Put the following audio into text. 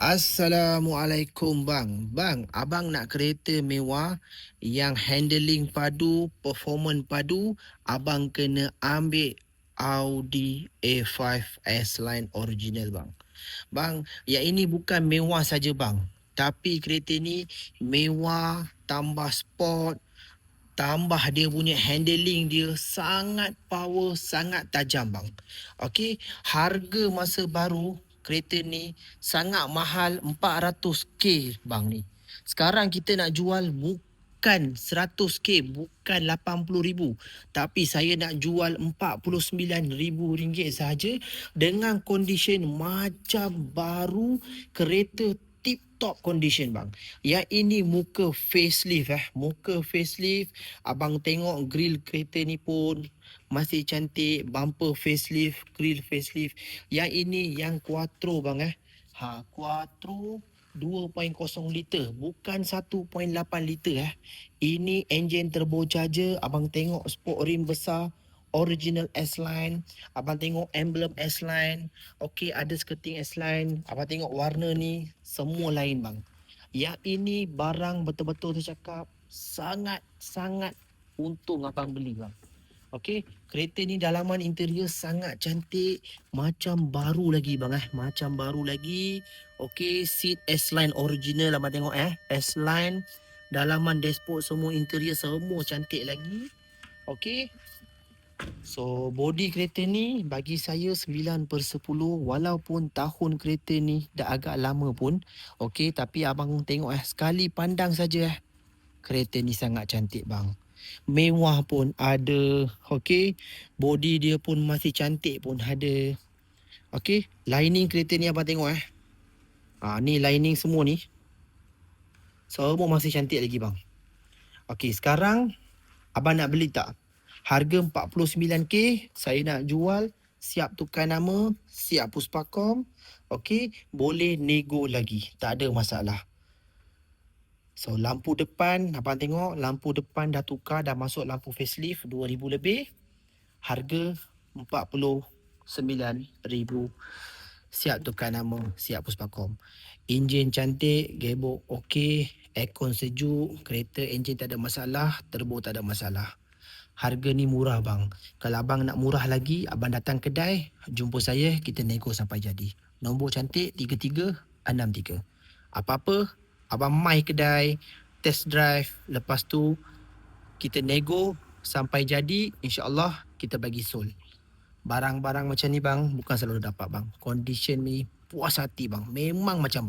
Assalamualaikum bang. Bang, abang nak kereta mewah yang handling padu, performance padu, abang kena ambil Audi A5 S-Line original bang. Bang, yang ini bukan mewah saja bang. Tapi kereta ni mewah, tambah sport, tambah dia punya handling dia sangat power, sangat tajam bang. Okey, harga masa baru kereta ni sangat mahal 400k bang ni. Sekarang kita nak jual bukan 100k, bukan 80,000, tapi saya nak jual RM49,000 sahaja dengan condition macam baru, kereta tip top condition bang. Yang ini muka facelift muka facelift. Abang tengok grill kereta ni pun masih cantik, bumper facelift, grill facelift. Yang ini yang Quattro bang Quattro 2.0 liter, bukan 1.8 liter Ini enjin turbocharger. Abang tengok sport rim besar, original S-Line. Abang tengok emblem S-Line. Okey, ada skirting S-Line. Abang tengok warna ni, semua lain bang. Yang ini barang betul-betul saya cakap sangat-sangat untung abang beli bang. Okey, kereta ni dalaman interior sangat cantik, macam baru lagi bang macam baru lagi. Okey, seat S-Line original abang tengok S-Line, dalaman dashboard semua, interior semua cantik lagi. Okey. So body kereta ni bagi saya 9/10, walaupun tahun kereta ni dah agak lama pun. Okey, tapi abang tengok sekali pandang saja kereta ni sangat cantik bang. Mewah pun ada. Okey, body dia pun masih cantik pun ada. Okey, lining kereta ni abang tengok ni lining semua ni semua masih cantik lagi bang. Okey, sekarang abang nak beli tak? Harga 49k, saya nak jual, siap tukar nama, siap Puspakom. Okey, boleh nego lagi, tak ada masalah. So lampu depan, abang tengok lampu depan dah tukar, dah masuk lampu facelift 2,000 lebih. Harga 49,000, siap tukar nama, siap Puspakom. Enjin cantik, gearbox okey, aircon sejuk, kereta enjin tak ada masalah, turbo tak ada masalah. Harga ni murah bang. Kalau abang nak murah lagi, abang datang kedai, jumpa saya, kita nego sampai jadi. Nombor cantik 3363. Apa-apa, abang mai kedai, test drive, lepas tu kita nego sampai jadi, insya-Allah kita bagi sold. Barang-barang macam ni bang, bukan selalu dapat bang. Condition ni puas hati bang. Memang macam